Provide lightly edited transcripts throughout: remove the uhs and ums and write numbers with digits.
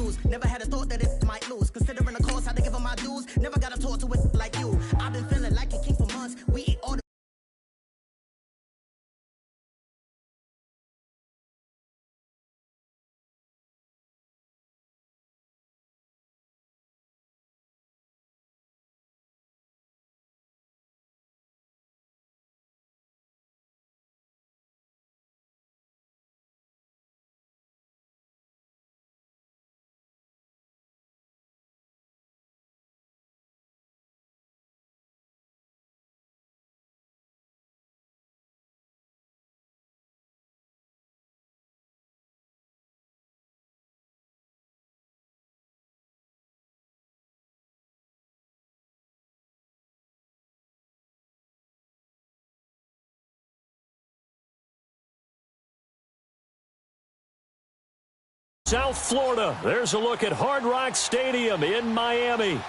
lose. Never had a thought that it might lose. Considering the cost, had to give them my dues. Never got to talk to it like you. I've been feeling like a king for months. We eat all the South Florida. There's a look at Hard Rock Stadium in Miami.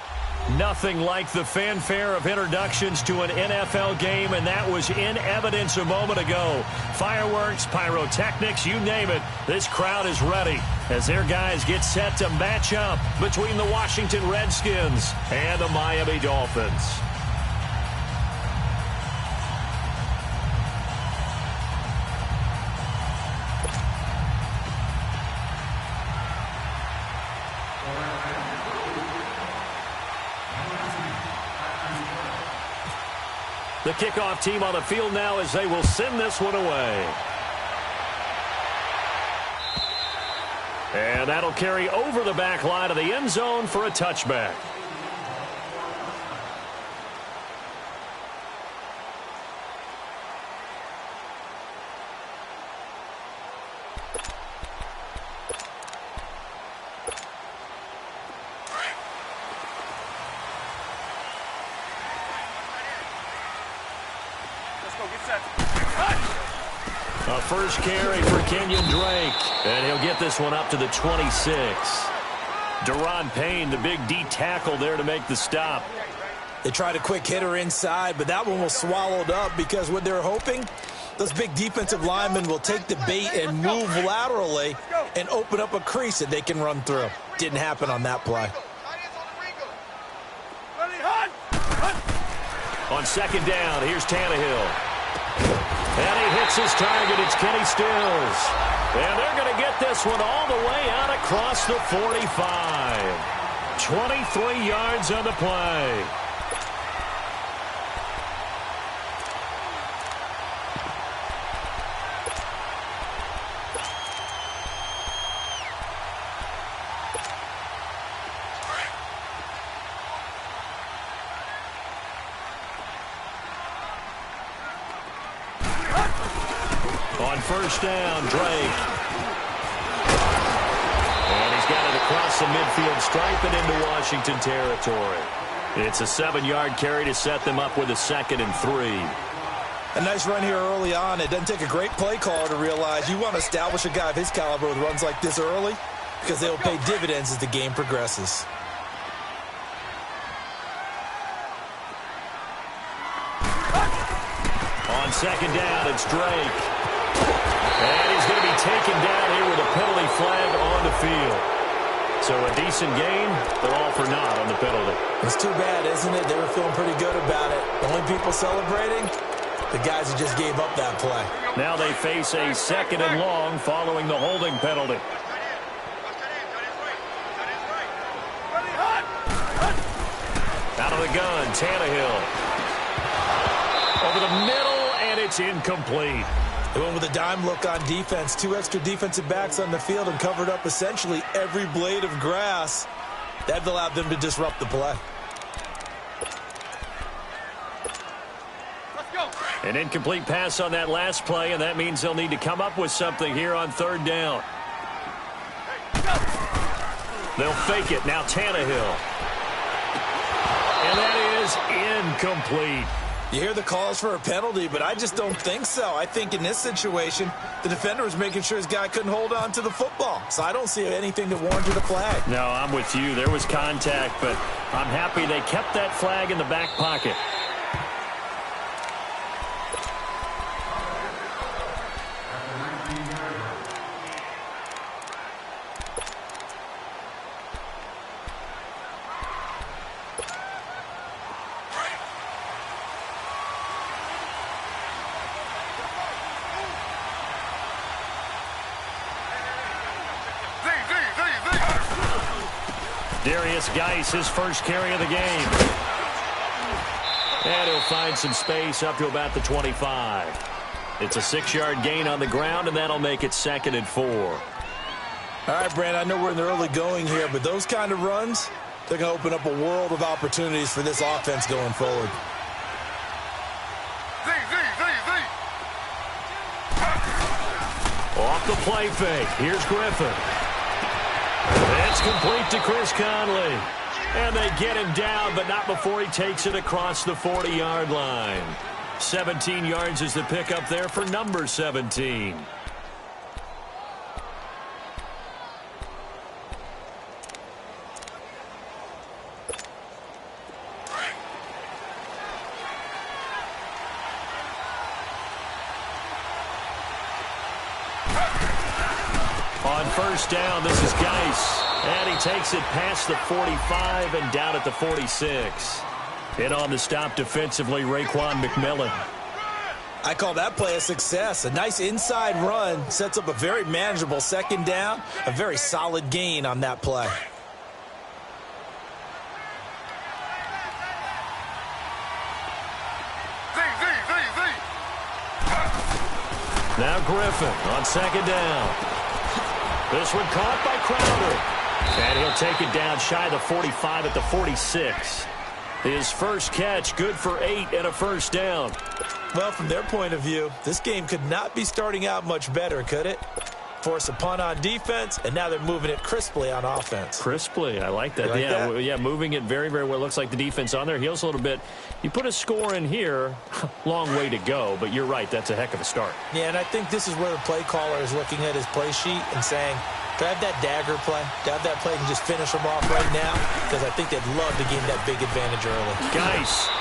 Nothing like the fanfare of introductions to an NFL game, and that was in evidence a moment ago. Fireworks, pyrotechnics, you name it. This crowd is ready as their guys get set to match up between the Washington Redskins and the Miami Dolphins. The kickoff team on the field now as they will send this one away. And that'll carry over the back line of the end zone for a touchback. A first carry for Kenyon Drake, and he'll get this one up to the 26. Deron Payne, the big D tackle there to make the stop. They tried a quick hitter inside, but that one was swallowed up because what they're hoping, those big defensive linemen will take the bait and move laterally and open up a crease that they can run through. Didn't happen on that play. On second down, here's Tannehill. And he hits his target. It's Kenny Stills. And they're going to get this one all the way out across the 45. 23 yards on the play. On first down, Drake. And he's got it across the midfield stripe and into Washington territory. It's a 7-yard carry to set them up with a 2nd and 3. A nice run here early on. It doesn't take a great play caller to realize you want to establish a guy of his caliber with runs like this early because they will pay dividends as the game progresses. On second down, it's Drake. And he's going to be taken down here with a penalty flag on the field. So a decent gain, but all for naught on the penalty. It's too bad, isn't it? They were feeling pretty good about it. The only people celebrating, the guys who just gave up that play. Now they face a 2nd and long following the holding penalty. Out of the gun, Tannehill. Over the middle, and it's incomplete. They went with a dime look on defense. 2 extra defensive backs on the field and covered up essentially every blade of grass. That allowed them to disrupt the play. An incomplete pass on that last play, and that means they'll need to come up with something here on 3rd down. They'll fake it. Now Tannehill. And that is incomplete. You hear the calls for a penalty, but I just don't think so. I think in this situation, the defender was making sure his guy couldn't hold on to the football. So I don't see anything that warranted a flag. No, I'm with you. There was contact, but I'm happy they kept that flag in the back pocket. Darius Geis, his first carry of the game. And he'll find some space up to about the 25. It's a 6-yard gain on the ground, and that'll make it 2nd and 4. All right, Brand, I know we're in the early going here, but those kind of runs, they're going to open up a world of opportunities for this offense going forward. Off the play fake. Here's Griffin. It's complete to Chris Conley. And they get him down, but not before he takes it across the 40-yard line. 17 yards is the pickup there for number 17. On first down, this is Geis. And he takes it past the 45 and down at the 46. In on the stop defensively, Raekwon McMillan. I call that play a success. A nice inside run sets up a very manageable 2nd down. A very solid gain on that play. Now Griffin on 2nd down. This one caught by Crowder. And he'll take it down shy of the 45 at the 46. His first catch, good for 8 and a first down. Well, from their point of view, this game could not be starting out much better, could it? Force a punt on defense, and now they're moving it crisply on offense. Crisply, I like that. Yeah, moving it very, very well. Looks like the defense on their heels a little bit. You put a score in here, long way to go, but you're right, that's a heck of a start. Yeah, and I think this is where the play caller is looking at his play sheet and saying, do I have that dagger play? Do I have that play and just finish them off right now? Because I think they'd love to gain that big advantage early. Geis.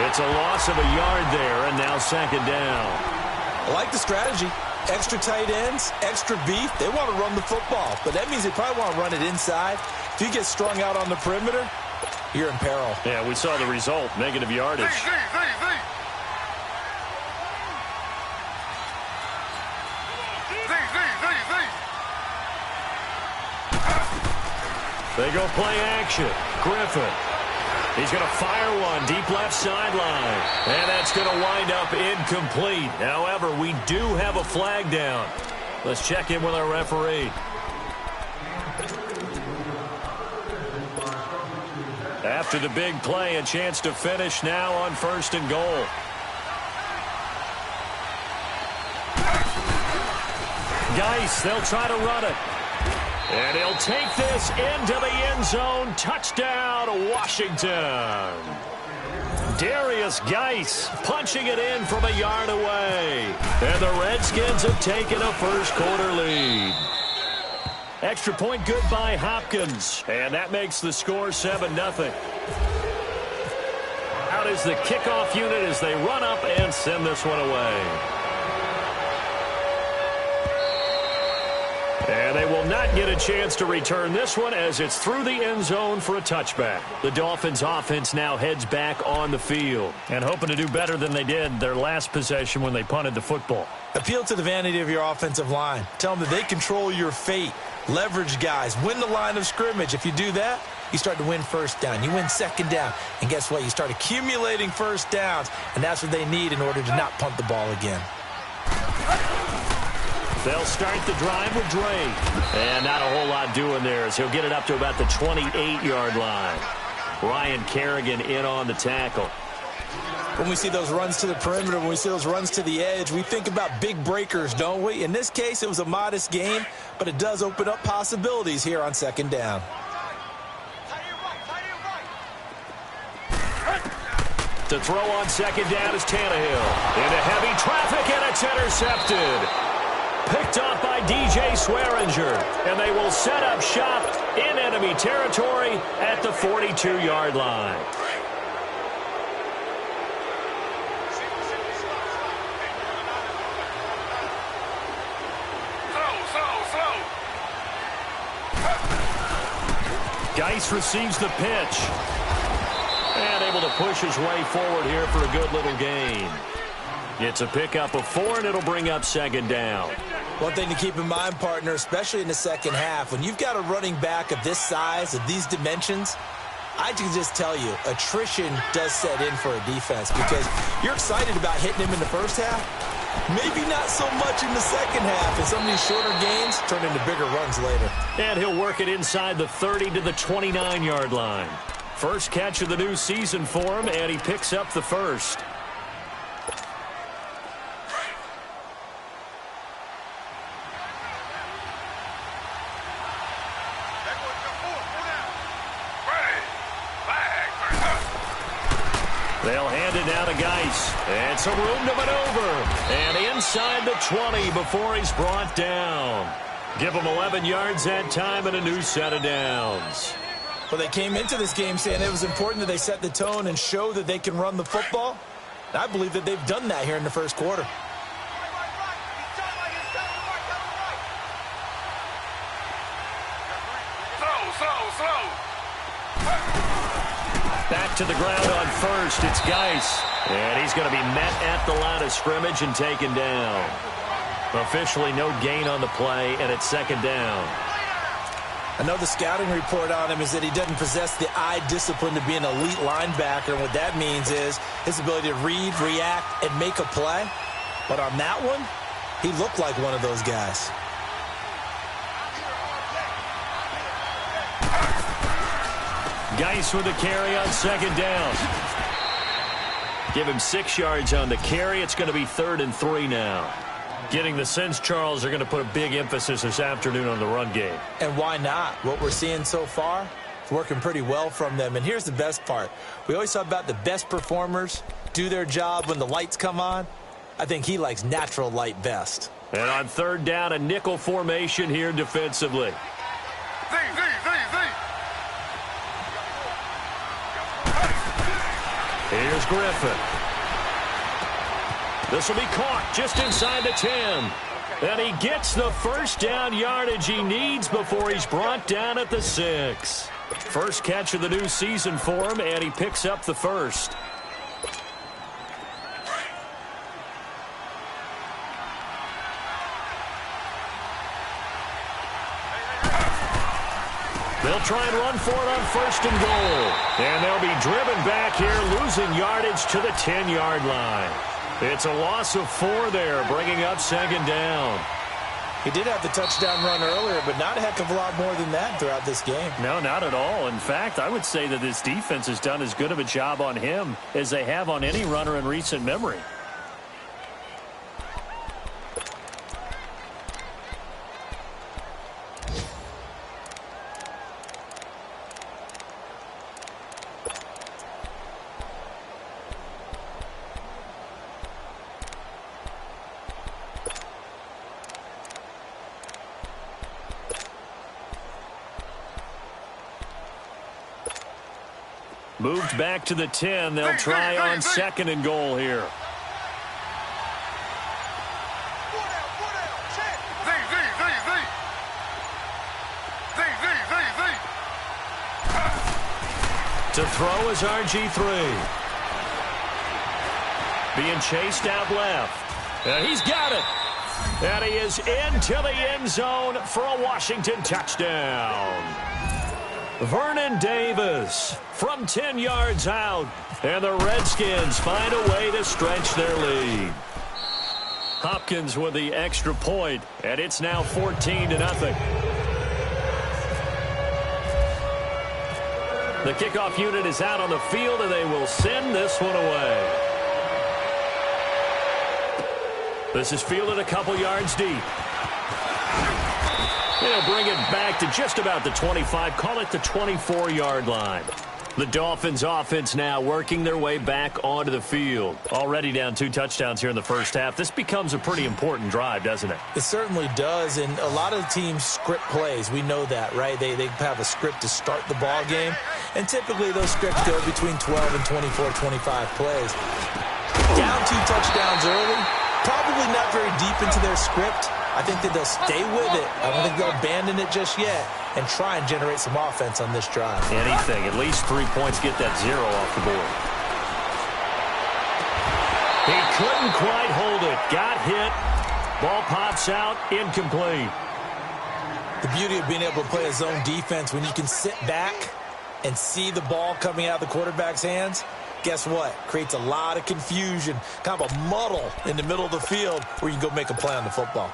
It's a loss of a yard there, and now 2nd down. I like the strategy. Extra tight ends, extra beef. They want to run the football, but that means they probably want to run it inside. If you get strung out on the perimeter, you're in peril. Yeah, we saw the result, negative yardage. They go play action. Griffin. He's going to fire one deep left sideline. And that's going to wind up incomplete. However, we do have a flag down. Let's check in with our referee. After the big play, a chance to finish now on 1st and goal. Geis, they'll try to run it. And he'll take this into the end zone. Touchdown, Washington. Darius Geis punching it in from a yard away. And the Redskins have taken a first-quarter lead. Extra point good by Hopkins. And that makes the score 7-0. Out is the kickoff unit as they run up and send this one away. And they will not get a chance to return this one as it's through the end zone for a touchback. The Dolphins offense now heads back on the field and hoping to do better than they did their last possession when they punted the football. Appeal to the vanity of your offensive line. Tell them that they control your fate. Leverage guys. Win the line of scrimmage. If you do that, you start to win first down. You win 2nd down. And guess what? You start accumulating first downs. And that's what they need in order to not punt the ball again. They'll start the drive with Drake. And not a whole lot doing there as he'll get it up to about the 28-yard line. Ryan Kerrigan in on the tackle. When we see those runs to the perimeter, when we see those runs to the edge, we think about big breakers, don't we? In this case, it was a modest gain, but it does open up possibilities here on 2nd down. To throw on 2nd down is Tannehill. Into heavy traffic, and it's intercepted. Picked off by DJ Swearinger. And they will set up shop in enemy territory at the 42-yard line. Geis receives the pitch. And able to push his way forward here for a good little gain. It's a pickup of 4, and it'll bring up 2nd down. One thing to keep in mind, partner, especially in the second half, when you've got a running back of this size, of these dimensions, I can just tell you, attrition does set in for a defense because you're excited about hitting him in the first half. Maybe not so much in the second half, and some of these shorter gains turn into bigger runs later. And he'll work it inside the 30 to the 29-yard line. First catch of the new season for him, and he picks up the first. They'll hand it down to Geis. And some room to maneuver. And inside the 20 before he's brought down. Give him 11 yards that time and a new set of downs. Well, they came into this game saying it was important that they set the tone and show that they can run the football. And I believe that they've done that here in the first quarter. Back to the ground on first. It's Geis. And he's going to be met at the line of scrimmage and taken down. Officially no gain on the play, and it's second down. I know the scouting report on him is that he doesn't possess the eye discipline to be an elite linebacker. And what that means is his ability to read, react, and make a play. But on that one, he looked like one of those guys. Geis with a carry on second down. Give him 6 yards on the carry. It's going to be 3rd and 3 now. Getting the sense, Charles, are going to put a big emphasis this afternoon on the run game. And why not? What we're seeing so far is working pretty well from them. And here's the best part. We always talk about the best performers do their job when the lights come on. I think he likes natural light best. And on 3rd down, a nickel formation here defensively. Here's Griffin. This will be caught just inside the 10. And he gets the first down yardage he needs before he's brought down at the 6. First catch of the new season for him, and he picks up the first. They'll try and run for it on 1st and goal. And they'll be driven back here, losing yardage to the 10-yard line. It's a loss of 4 there, bringing up 2nd down. He did have the touchdown run earlier, but not a heck of a lot more than that throughout this game. No, not at all. In fact, I would say that this defense has done as good of a job on him as they have on any runner in recent memory. Moved back to the 10. They'll try on 2nd and goal here. To throw is RG3. Being chased out left. And he's got it. And he is into the end zone for a Washington touchdown. Vernon Davis from 10 yards out, and the Redskins find a way to stretch their lead. Hopkins with the extra point, and it's now 14-0. The kickoff unit is out on the field, and they will send this one away. This is fielded a couple yards deep. They'll bring it back to just about the 25, call it the 24-yard line. The Dolphins offense now working their way back onto the field. Already down 2 touchdowns here in the first half. This becomes a pretty important drive, doesn't it? It certainly does, and a lot of teams script plays. We know that, right? They have a script to start the ball game, and typically those scripts go between 12 and 24, 25 plays. Down 2 touchdowns early, probably not very deep into their script. I think that they'll stay with it. I don't think they'll abandon it just yet and try and generate some offense on this drive. Anything. At least 3 points, get that 0 off the board. He couldn't quite hold it. Got hit. Ball pops out, incomplete. The beauty of being able to play a zone defense when you can sit back and see the ball coming out of the quarterback's hands, guess what? Creates a lot of confusion, kind of a muddle in the middle of the field where you can go make a play on the football.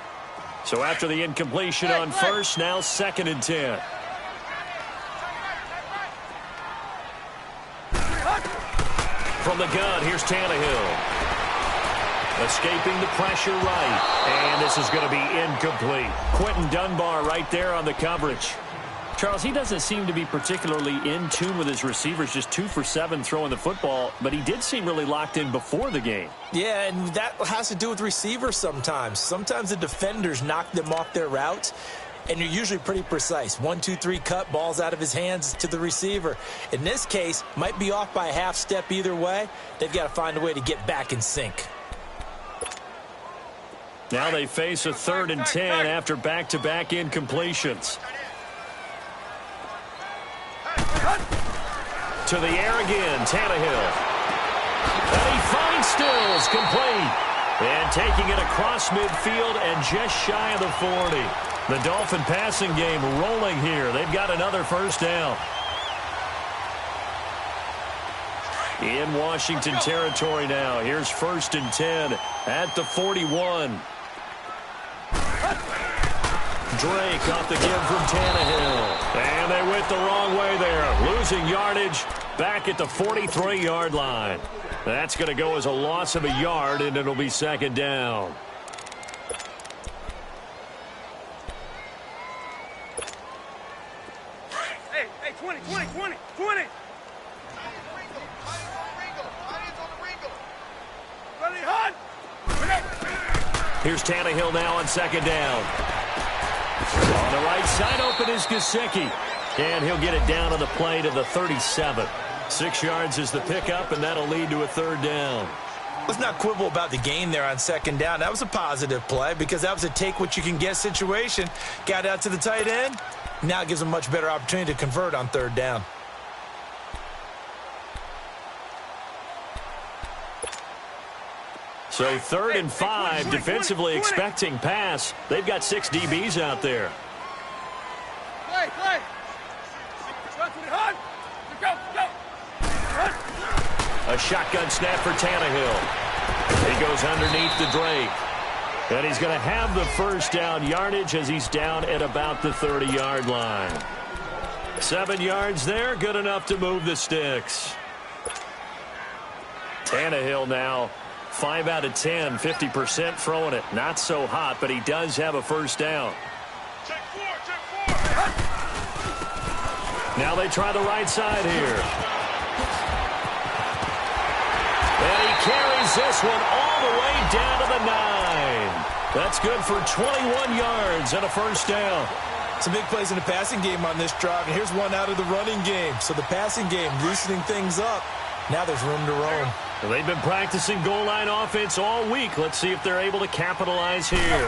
So after the incompletion on first, now 2nd and 10. From the gun, here's Tannehill. Escaping the pressure right. And this is going to be incomplete. Quentin Dunbar right there on the coverage. Charles, he doesn't seem to be particularly in tune with his receivers, just 2 for 7 throwing the football, but he did seem really locked in before the game. Yeah, and that has to do with receivers sometimes. Sometimes the defenders knock them off their routes, and you're usually pretty precise. 1, 2, 3 cut, balls out of his hands to the receiver. In this case, might be off by a half step either way. They've got to find a way to get back in sync. Now they face a 3rd and 10 after back-to-back incompletions. To the air again, Tannehill. And he finds Stills, complete. And taking it across midfield and just shy of the 40. The Dolphin passing game rolling here. They've got another first down. In Washington territory now. Here's 1st and 10 at the 41. Drake off the give from Tannehill. And they went the wrong way there. Losing yardage back at the 43-yard line. That's going to go as a loss of a yard, and it'll be 2nd down. Hey, 20. Here's Tannehill now on 2nd down. On the right side open is Gesicki. And he'll get it down to the play to the 37. 6 yards is the pickup, and that'll lead to a 3rd down. Let's not quibble about the gain there on 2nd down. That was a positive play because that was a take-what-you-can-get situation. Got out to the tight end. Now it gives them a much better opportunity to convert on 3rd down. So 3rd and 5, defensively expecting pass. They've got 6 DBs out there. Play. Go. A shotgun snap for Tannehill. He goes underneath the Drake. And he's going to have the first down yardage as he's down at about the 30-yard line. 7 yards there, good enough to move the sticks. Tannehill now 5 out of 10, 50% throwing it. Not so hot, but he does have a first down. Check four. Now they try the right side here. And he carries this one all the way down to the 9. That's good for 21 yards and a first down. Some big plays in the passing game on this drive, and here's one out of the running game. So the passing game loosening things up. Now there's room to roam. Well, they've been practicing goal line offense all week. Let's see if they're able to capitalize here.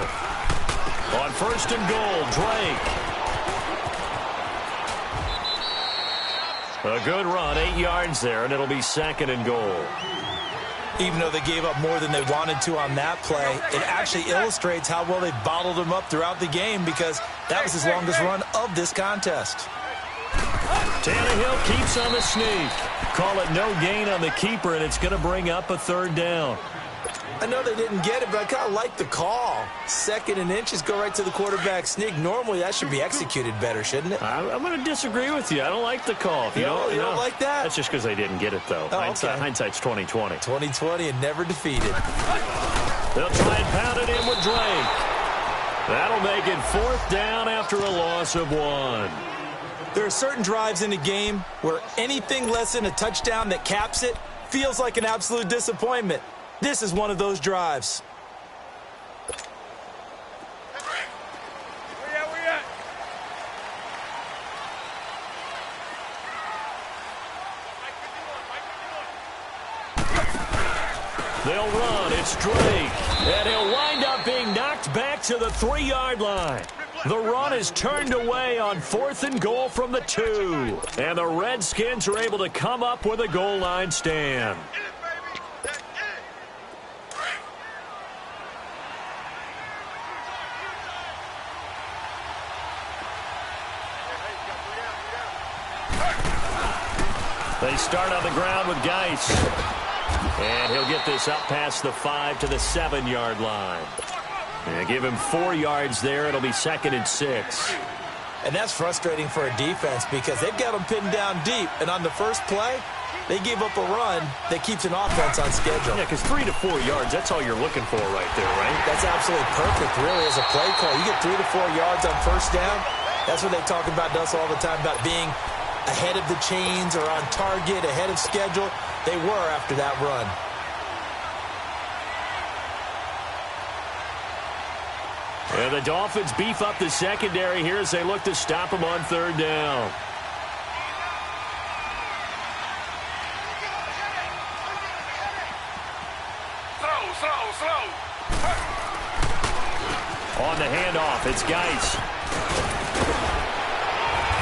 On 1st and goal, Drake. A good run, 8 yards there, and it'll be 2nd and goal. Even though they gave up more than they wanted to on that play, it actually illustrates how well they bottled him up throughout the game because that was his longest run of this contest. Tannehill keeps on the sneak. Call it no gain on the keeper, and it's going to bring up a 3rd down. I know they didn't get it, but I kind of like the call. 2nd and inches, go right to the quarterback sneak. Normally, that should be executed better, shouldn't it? I'm going to disagree with you. I don't like the call. You don't like that? That's just because they didn't get it, though. Oh, okay. Hindsight's 20/20. 20/20 and never defeated. They'll try and pound it in with Drake. That'll make it 4th down after a loss of 1. There are certain drives in the game where anything less than a touchdown that caps it feels like an absolute disappointment. This is one of those drives. Where you at? They'll run. It's Drake. And he'll wind up being knocked back to the 3-yard line. The run is turned away on 4th and goal from the 2. And the Redskins are able to come up with a goal line stand. They start on the ground with Geis. And he'll get this up past the 5 to the 7-yard line. And give him 4 yards there. It'll be 2nd and 6. And that's frustrating for a defense because they've got them pinned down deep. And on the first play, they gave up a run that keeps an offense on schedule. Yeah, because 3 to 4 yards, that's all you're looking for right there, right? That's absolutely perfect, really, as a play call. You get 3 to 4 yards on first down. That's what they talk about to us all the time, about being ahead of the chains or on target, ahead of schedule. They were after that run. And the Dolphins beef up the secondary here as they look to stop him on 3rd down. Slow. On the handoff, it's Geis.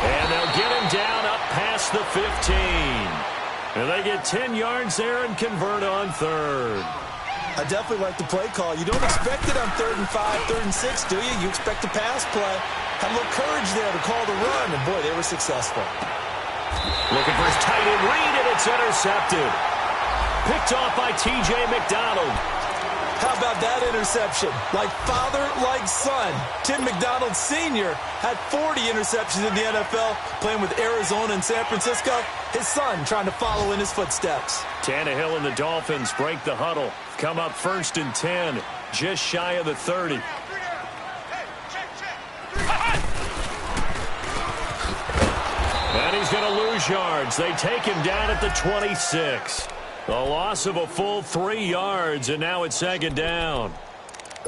And they'll get him down up past the 15. And they get 10 yards there and convert on 3rd. I definitely like the play call. You don't expect it on 3rd and 5, 3rd and 6, do you? You expect a pass play. Had a little courage there to call the run, and boy, they were successful. Looking for his tight end read, and it's intercepted. Picked off by T.J. McDonald. How about that interception? Like father, like son. Tim McDonald Sr. had 40 interceptions in the NFL, playing with Arizona and San Francisco. His son trying to follow in his footsteps. Tannehill and the Dolphins break the huddle. Come up 1st and 10, just shy of the 30. And he's going to lose yards. They take him down at the 26. A loss of a full 3 yards, and now it's 2nd down.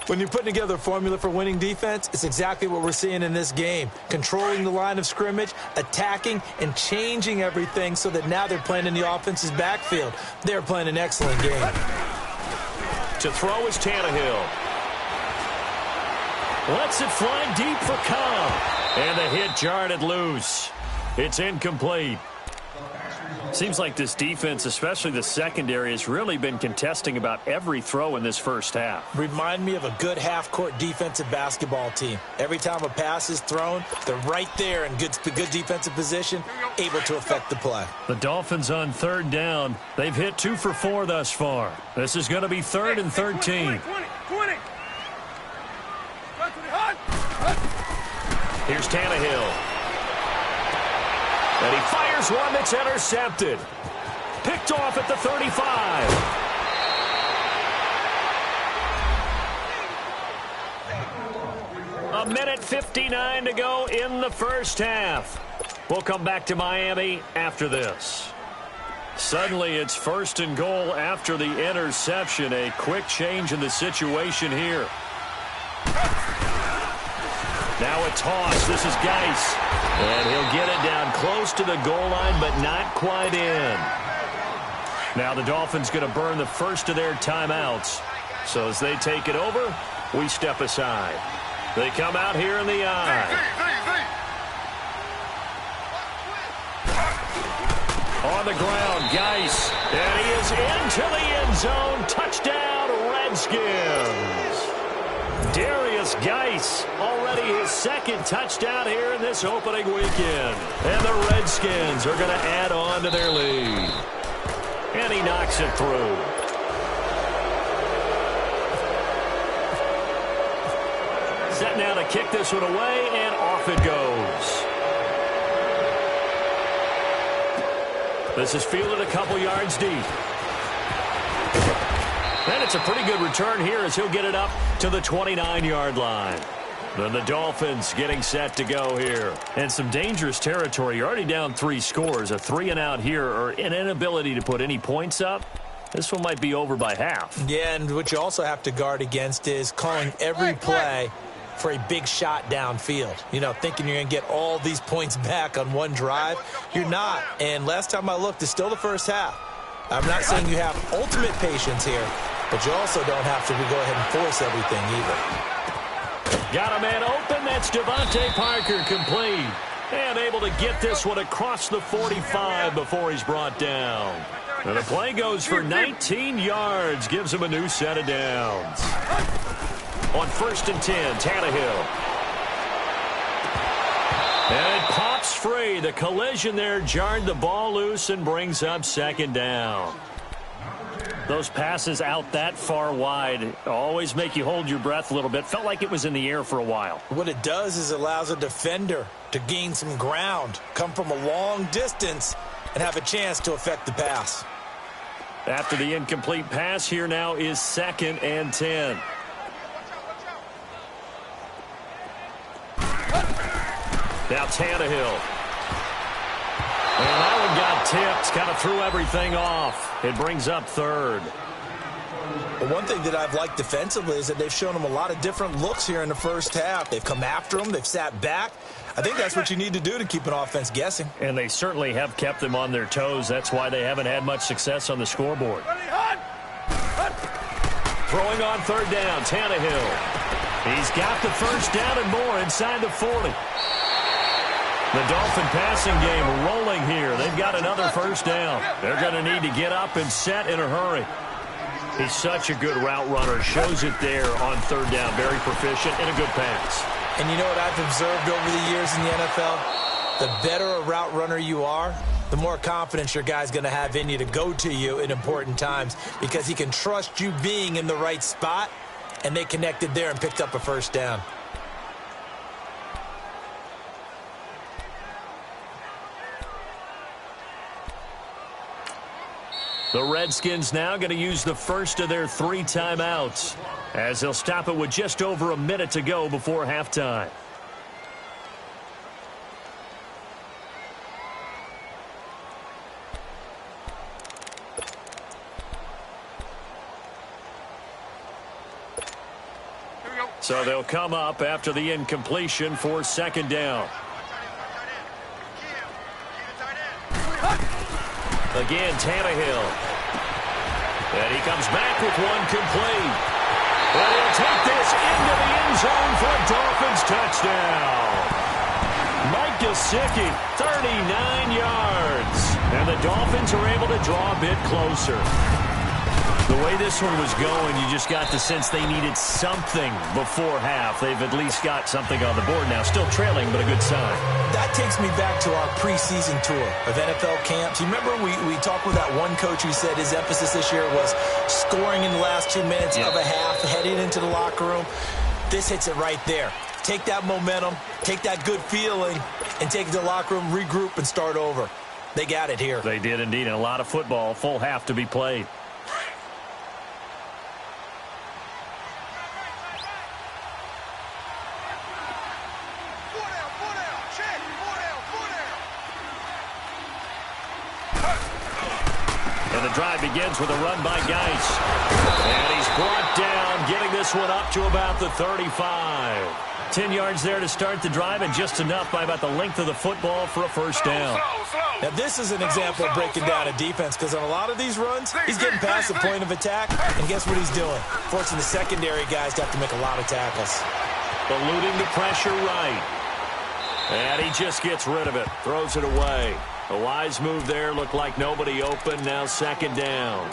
When you're putting together a formula for winning defense, it's exactly what we're seeing in this game. Controlling the line of scrimmage, attacking, and changing everything so that now they're playing in the offense's backfield. They're playing an excellent game. To throw is Tannehill. Lets it fly deep for Cobb. And the hit jarred it loose. It's incomplete. Seems like this defense, especially the secondary, has really been contesting about every throw in this first half. Remind me of a good half-court defensive basketball team. Every time a pass is thrown, they're right there in good defensive position, able to affect the play. The Dolphins on 3rd down. They've hit 2 for 4 thus far. This is going to be 3rd and 13. 20. Here's Tannehill. And he fires one that's intercepted. Picked off at the 35. A minute 59 to go in the first half. We'll come back to Miami after this. Suddenly it's 1st and goal after the interception. A quick change in the situation here. Now a toss. This is Geis. And he'll get it down close to the goal line, but not quite in. Now the Dolphins going to burn the first of their timeouts. So as they take it over, we step aside. They come out here in the eye. On the ground, Geis. And he is into the end zone. Touchdown, Redskins. Darius Geis, already his 2nd touchdown here in this opening weekend. And the Redskins are going to add on to their lead. And he knocks it through. Set now to kick this one away, and off it goes. This is fielded a couple yards deep. And it's a pretty good return here as he'll get it up to the 29-yard line. Then the Dolphins getting set to go here. And some dangerous territory. You're already down 3 scores. A 3-and-out here, or an inability to put any points up. This one might be over by half. Yeah, and what you also have to guard against is calling every play for a big shot downfield. You know, thinking you're going to get all these points back on one drive. You're not. And last time I looked, it's still the first half. I'm not saying you have ultimate patience here, but you also don't have to go ahead and force everything either. Got a man open. That's Devontae Parker, complete. And able to get this one across the 45 before he's brought down. And the play goes for 19 yards. Gives him a new set of downs. On 1st and 10, Tannehill. And it pops free. The collision there jarred the ball loose and brings up second down. Those passes out that far wide always make you hold your breath a little bit. Felt like it was in the air for a while. What it does is allows a defender to gain some ground, come from a long distance, and have a chance to affect the pass. After the incomplete pass, here now is 2nd and 10. Now Tannehill. And that one got tipped, kind of threw everything off. It brings up 3rd. Well, one thing that I've liked defensively is that they've shown them a lot of different looks here in the first half. They've come after them. They've sat back. I think that's what you need to do to keep an offense guessing. And they certainly have kept them on their toes. That's why they haven't had much success on the scoreboard. Throwing on 3rd down, Tannehill. He's got the first down and more inside the 40. The Dolphin passing game rolling here. They've got another first down. They're going to need to get up and set in a hurry. He's such a good route runner. Shows it there on 3rd down. Very proficient and a good pass. And you know what I've observed over the years in the NFL? The better a route runner you are, the more confidence your guy's going to have in you to go to you in important times because he can trust you being in the right spot, and they connected there and picked up a first down. The Redskins now going to use the first of their 3 timeouts as they'll stop it with just over a minute to go before halftime. So they'll come up after the incompletion for 2nd down. Again, Tannehill. And he comes back with one complete. But he'll take this into the end zone for a Dolphins touchdown. Mike Gesicki, 39 yards. And the Dolphins are able to draw a bit closer. The way this one was going, you just got the sense they needed something before half. They've at least got something on the board now. Still trailing, but a good sign. That takes me back to our preseason tour of NFL camps. You remember we talked with that one coach who said his emphasis this year was scoring in the last 2 minutes of a half, heading into the locker room. This hits it right there. Take that momentum, take that good feeling, and take it to the locker room, regroup, and start over. They got it here. They did indeed, and a lot of football, full half to be played. And the drive begins with a run by Geis. And he's brought down, getting this one up to about the 35. 10 yards there to start the drive, and just enough by about the length of the football for a first down. Now, this is an example of breaking down a defense, because on a lot of these runs, he's getting past the point of attack, and guess what he's doing? Forcing the secondary guys to have to make a lot of tackles. Eluding the pressure right. And he just gets rid of it, throws it away. A wise move there, looked like nobody open, now 2nd down.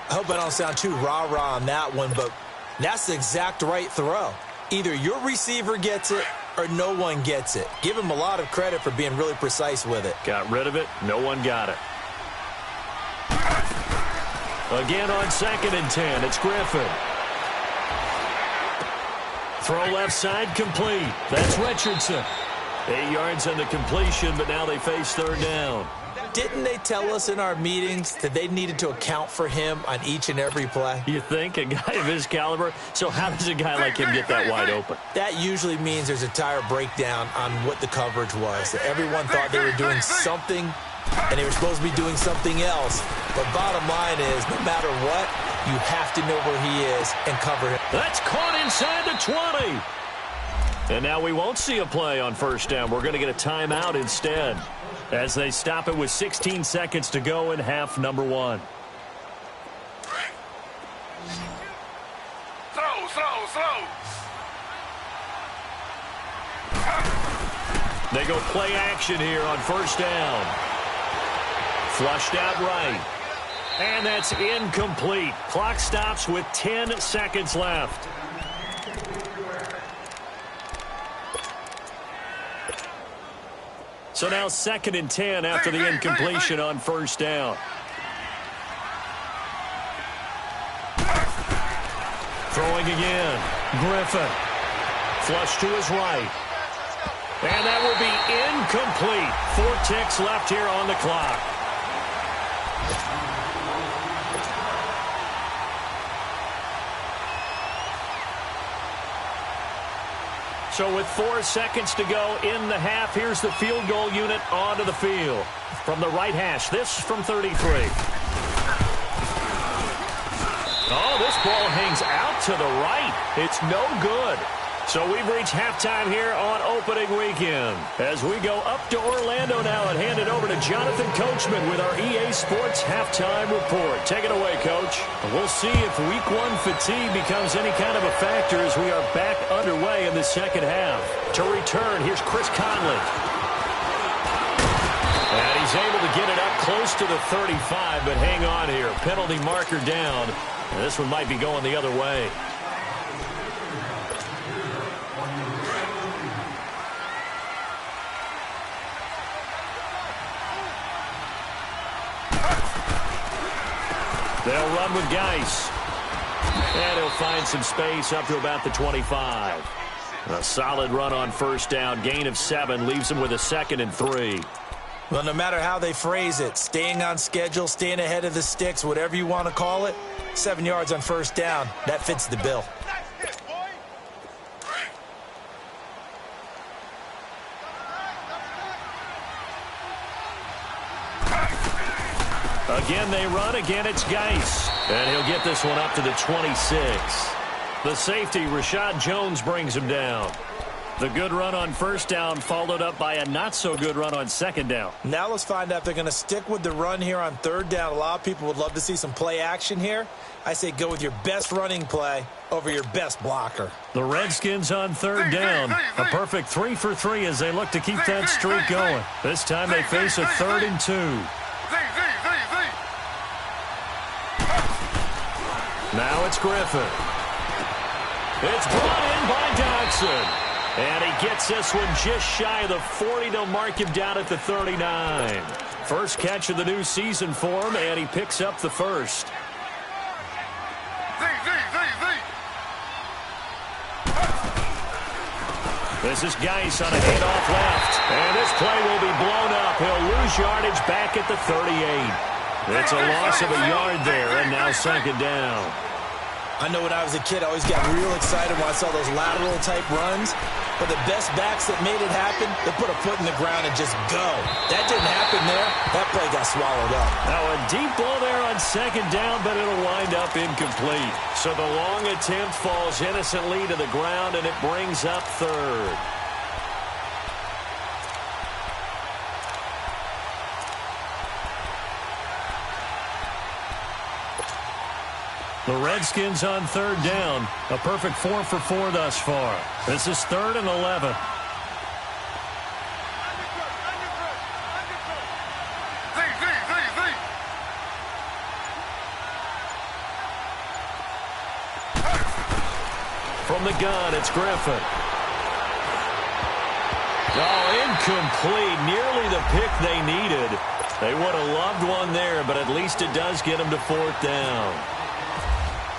I hope I don't sound too rah-rah on that one, but that's the exact right throw. Either your receiver gets it or no one gets it. Give him a lot of credit for being really precise with it. Got rid of it. No one got it. Again on 2nd and 10. It's Griffin. Throw left side complete. That's Richardson. 8 yards on the completion, but now they face 3rd down. Didn't they tell us in our meetings that they needed to account for him on each and every play? You think? A guy of his caliber? So how does a guy like him get that wide open? That usually means there's a entire breakdown on what the coverage was. Everyone thought they were doing something, and they were supposed to be doing something else. But bottom line is, no matter what, you have to know where he is and cover him. That's caught inside the 20. And now we won't see a play on 1st down. We're going to get a timeout instead, as they stop it with 16 seconds to go in half number 1. Throw. They go play action here on 1st down. Flushed out right. And that's incomplete. Clock stops with 10 seconds left. So now 2nd and 10 after the incompletion on first down. Throwing again. Griffin. Flush to his right. And that will be incomplete. 4 ticks left here on the clock. So with 4 seconds to go in the half, here's the field goal unit onto the field. From the right hash, this from 33. Oh, this ball hangs out to the right. It's no good. So we've reached halftime here on opening weekend. As we go up to Orlando now and hand it over to Jonathan Coachman with our EA Sports Halftime Report. Take it away, Coach. We'll see if Week 1 fatigue becomes any kind of a factor as we are back underway in the second half. To return, here's Chris Conley. And he's able to get it up close to the 35, but hang on here. Penalty marker down. And this one might be going the other way. They'll run with Geis. And he'll find some space up to about the 25. A solid run on first down. Gain of 7 leaves him with a 2nd and 3. Well, no matter how they phrase it, staying on schedule, staying ahead of the sticks, whatever you want to call it, 7 yards on first down, that fits the bill. Again, they run. Again, it's Geis. And he'll get this one up to the 26. The safety, Rashad Jones, brings him down. The good run on first down followed up by a not-so-good run on second down. Now let's find out if they're going to stick with the run here on third down. A lot of people would love to see some play action here. I say go with your best running play over your best blocker. The Redskins on third down. A perfect 3 for 3 as they look to keep that streak going. This time they face a 3rd and 2. Now it's Griffin. It's brought in by Dodson. And he gets this one just shy of the 40. They'll mark him down at the 39. First catch of the new season for him, and he picks up the first. This is Geis on a handoff left. And this play will be blown up. He'll lose yardage back at the 38. It's a loss of a yard there, and now 2nd down. I know when I was a kid, I always got real excited when I saw those lateral-type runs. But the best backs that made it happen, they put a foot in the ground and just go. That didn't happen there. That play got swallowed up. Now a deep ball there on 2nd down, but it'll wind up incomplete. So the long attempt falls innocently to the ground, and it brings up 3rd. The Redskins on 3rd down. A perfect 4 for 4 thus far. This is 3rd and 11. From the gun, it's Griffin. Oh, incomplete. Nearly the pick they needed. They would have loved one there, but at least it does get them to 4th down.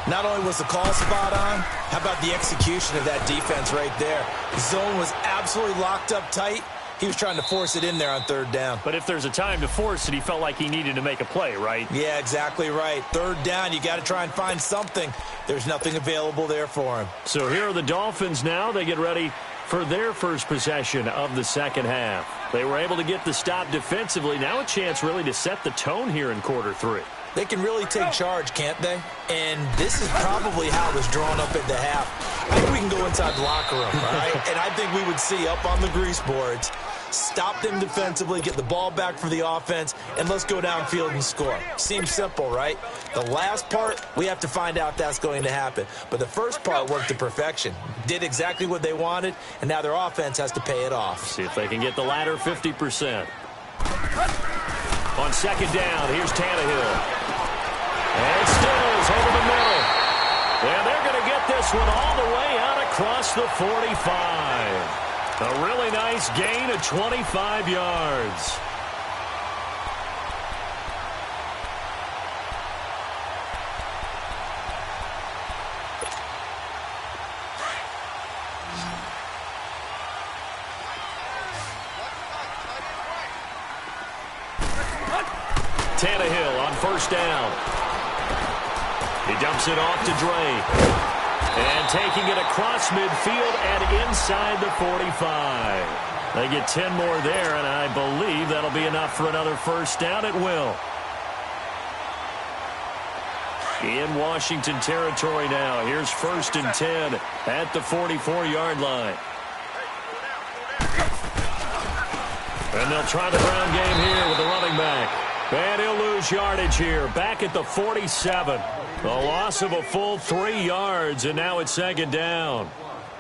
Not only was the call spot on, how about the execution of that defense right there? The zone was absolutely locked up tight. He was trying to force it in there on 3rd down. But if there's a time to force it, he felt like he needed to make a play, right? Yeah, exactly right. 3rd down, you got to try and find something. There's nothing available there for him. So here are the Dolphins now. They get ready for their first possession of the second half. They were able to get the stop defensively. Now a chance really to set the tone here in quarter 3. They can really take charge, can't they? And this is probably how it was drawn up at the half. I think we can go inside the locker room, all right? And I think we would see up on the grease boards, stop them defensively, get the ball back for the offense, and let's go downfield and score. Seems simple, right? The last part, we have to find out that's going to happen. But the first part worked to perfection. Did exactly what they wanted, and now their offense has to pay it off. See if they can get the latter 50%. On 2nd down, here's Tannehill. And Stills over the middle. And they're going to get this one all the way out across the 45. A really nice gain of 25 yards. Tannehill on first down. He dumps it off to Dre. And taking it across midfield and inside the 45. They get 10 more there, and I believe that'll be enough for another first down. It will. In Washington territory now. Here's 1st and 10 at the 44-yard line. And they'll try the ground game here with the running back. And he'll lose yardage here. Back at the 47. A loss of a full 3 yards, and now it's 2nd down.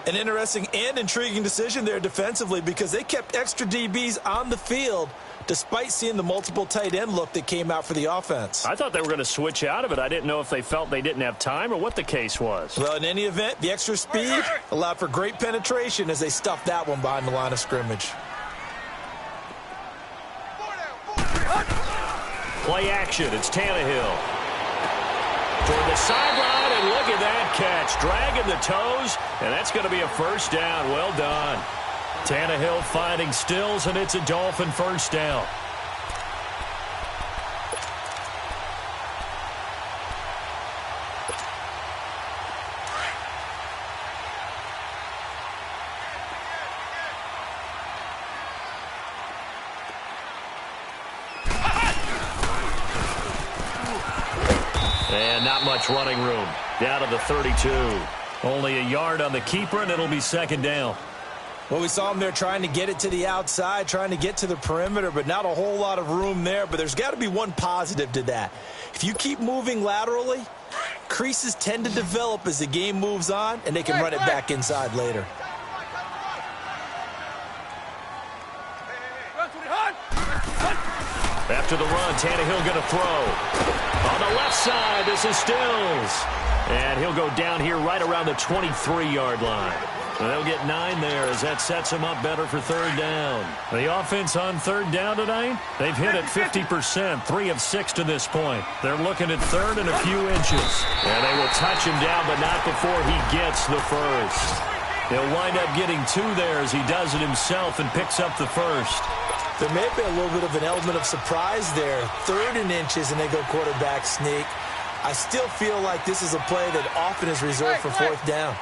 An interesting and intriguing decision there defensively because they kept extra DBs on the field despite seeing the multiple tight end look that came out for the offense. I thought they were going to switch out of it. I didn't know if they felt they didn't have time or what the case was. Well, in any event, the extra speed allowed for great penetration as they stuffed that one behind the line of scrimmage. Play action. It's Tannehill. Toward the sideline, and look at that catch. Dragging the toes, and that's going to be a first down. Well done. Tannehill finding Stills, and it's a Dolphin first down. And not much running room. Down to the 32. Only a yard on the keeper, and it'll be 2nd down. Well, we saw him there trying to get it to the outside, trying to get to the perimeter, but not a whole lot of room there. But there's got to be one positive to that. If you keep moving laterally, creases tend to develop as the game moves on, and they can run it back inside later. After the run, Tannehill going to throw. On the left side, this is Stills. And he'll go down here right around the 23-yard line. They'll get 9 there as that sets them up better for 3rd down. The offense on 3rd down tonight, they've hit it 50%, 3 of 6 to this point. They're looking at 3rd and a few inches. And they will touch him down, but not before he gets the first. He'll wind up getting 2 there as he does it himself and picks up the first. There may be a little bit of an element of surprise there. 3rd and inches, and they go quarterback sneak. I still feel like this is a play that often is reserved for 4th down.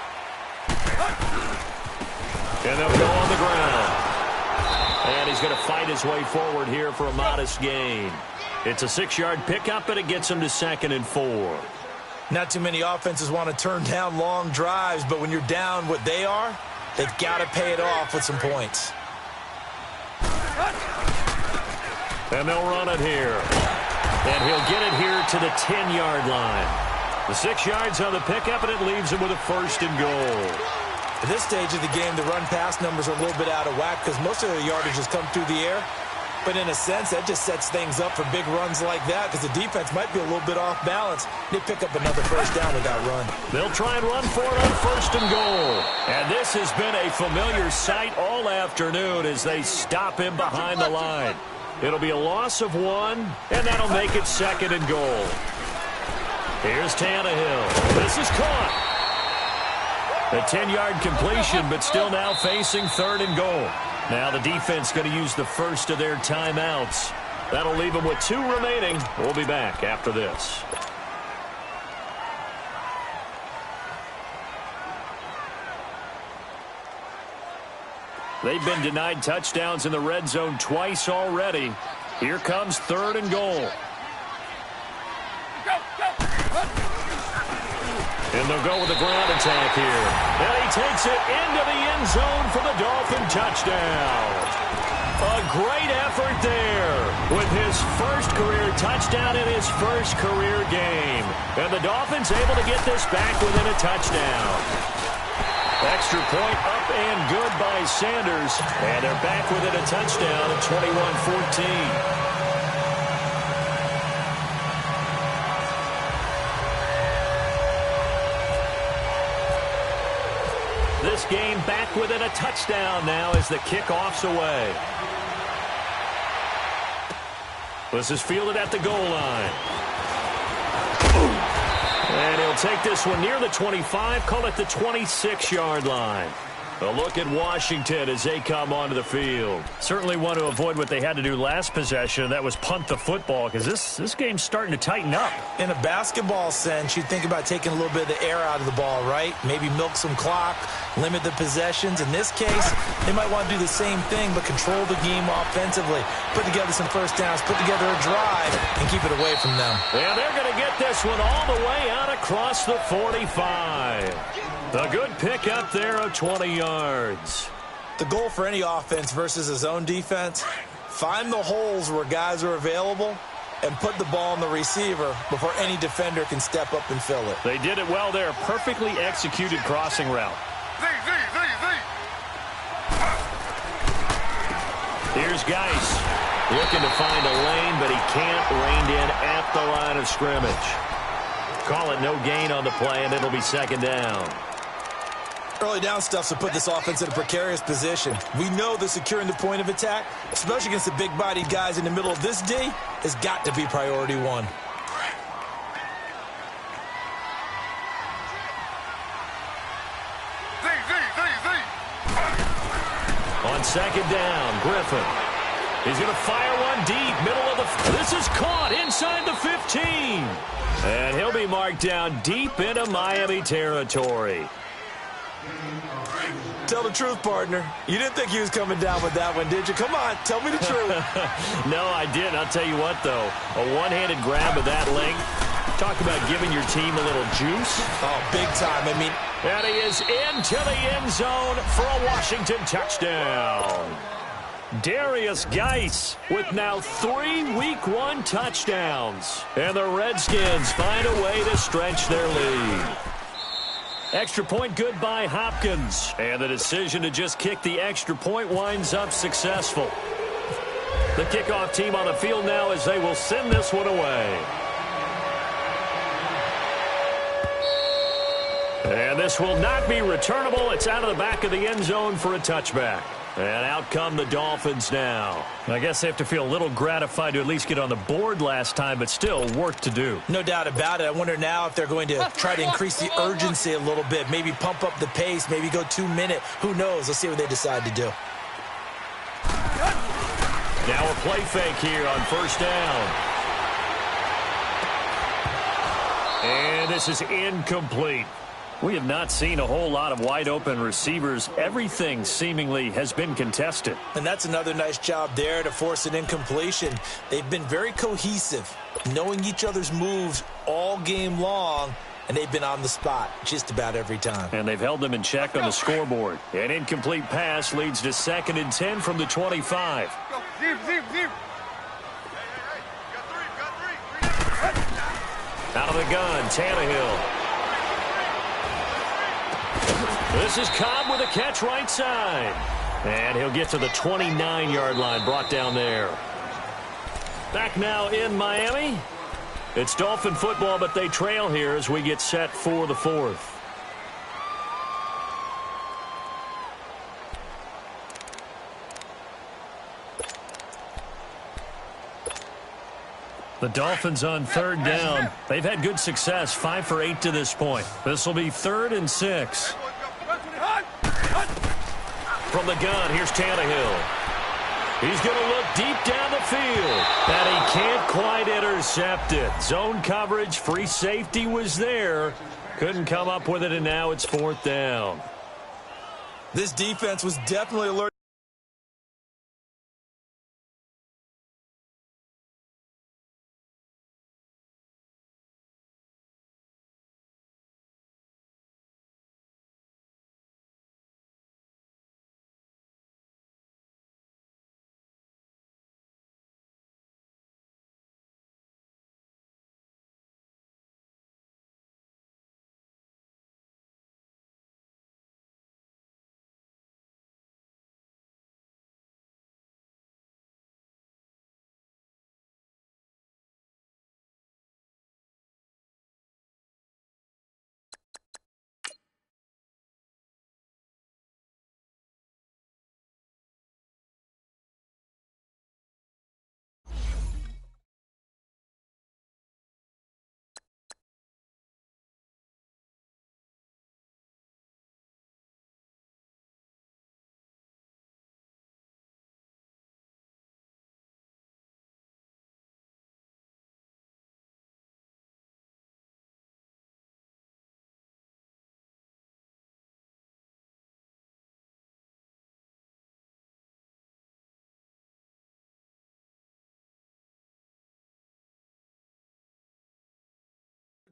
And they'll go on the ground. And he's going to fight his way forward here for a modest gain. It's a 6-yard pickup, and it gets him to 2nd and 4. Not too many offenses want to turn down long drives, but when you're down what they are, they've got to pay it off with some points. And they'll run it here. And he'll get it here to the 10-yard line. The 6 yards on the pickup, and it leaves him with a 1st and goal. At this stage of the game, the run-pass numbers are a little bit out of whack because most of their yardage has come through the air. But in a sense, that just sets things up for big runs like that because the defense might be a little bit off balance. They pick up another first down with that run. They'll try and run for it on 1st and goal. And this has been a familiar sight all afternoon as they stop him behind the line. It'll be a loss of 1, and that'll make it 2nd and goal. Here's Tannehill. This is caught. A 10-yard completion, but still now facing 3rd and goal. Now the defense going to use the first of their timeouts. That'll leave them with 2 remaining. We'll be back after this. They've been denied touchdowns in the red zone twice already. Here comes 3rd and goal. And they'll go with the ground attack here. And he takes it into the end zone for the Dolphin touchdown. A great effort there with his first career touchdown in his first career game. And the Dolphins able to get this back within a touchdown. Extra point up and good by Sanders. And they're back within a touchdown at 21-14. this game back within a touchdown now as the kickoff's away. This is fielded at the goal line. And he'll take this one near the 25, call it the 26-yard line. A look at Washington as they come onto the field. Certainly want to avoid what they had to do last possession. That was punt the football, because this game's starting to tighten up. In a basketball sense, you think about taking a little bit of the air out of the ball, right? Maybe milk some clock, limit the possessions. In this case, they might want to do the same thing, but control the game offensively. Put together some first downs, put together a drive, and keep it away from them. And they're going to get this one all the way out across the 45. A good pick up there of 20 yards. The goal for any offense versus a zone defense, find the holes where guys are available and put the ball on the receiver before any defender can step up and fill it. They did it well there. Perfectly executed crossing route. Here's Geis looking to find a lane, but he can't rein in at the line of scrimmage. Call it no gain on the play, and it'll be second down. Early down stuff to put this offense in a precarious position. We know that securing the point of attack, especially against the big-bodied guys in the middle of this D, has got to be priority one. On second down, Griffin. He's going to fire one deep, middle of the... This is caught inside the 15. And he'll be marked down deep into Miami territory. Tell the truth, partner. You didn't think he was coming down with that one, did you? Come on, tell me the truth. No, I didn't. I'll tell you what, though. A one-handed grab of that length. Talk about giving your team a little juice. Oh, big time. I mean... And he is into the end zone for a Washington touchdown. Darius Geis with now 3 Week 1 touchdowns. And the Redskins find a way to stretch their lead. Extra point good by Hopkins. And the decision to just kick the extra point winds up successful. The kickoff team on the field now as they will send this one away. And this will not be returnable. It's out of the back of the end zone for a touchback. And out come the Dolphins now. I guess they have to feel a little gratified to at least get on the board last time, but still work to do. No doubt about it. I wonder now if they're going to try to increase the urgency a little bit, maybe pump up the pace, maybe go 2-minute. Who knows? Let's see what they decide to do. Now a play fake here on first down. And this is incomplete. We have not seen a whole lot of wide-open receivers. Everything seemingly has been contested. And that's another nice job there to force an incompletion. They've been very cohesive, knowing each other's moves all game long, and they've been on the spot just about every time. And they've held them in check on the scoreboard. An incomplete pass leads to 2nd and 10 from the 25. Out of the gun, Tannehill. This is Cobb with a catch right side. And he'll get to the 29-yard line, brought down there. Back now in Miami. It's Dolphin football, but they trail here as we get set for the 4th. The Dolphins on 3rd down. They've had good success, 5 for 8 to this point. This will be 3rd and 6. From the gun, here's Tannehill. He's going to look deep down the field. And he can't quite intercept it. Zone coverage, free safety was there. Couldn't come up with it, and now it's 4th down. This defense was definitely alert.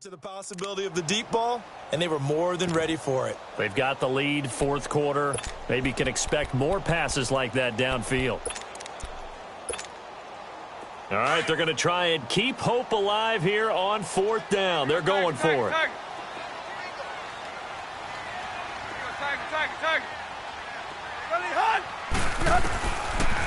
to the possibility of the deep ball, and they were more than ready for it. They've got the lead, fourth quarter. Maybe can expect more passes like that downfield. All right, they're going to try and keep hope alive here on fourth down. They're going for it.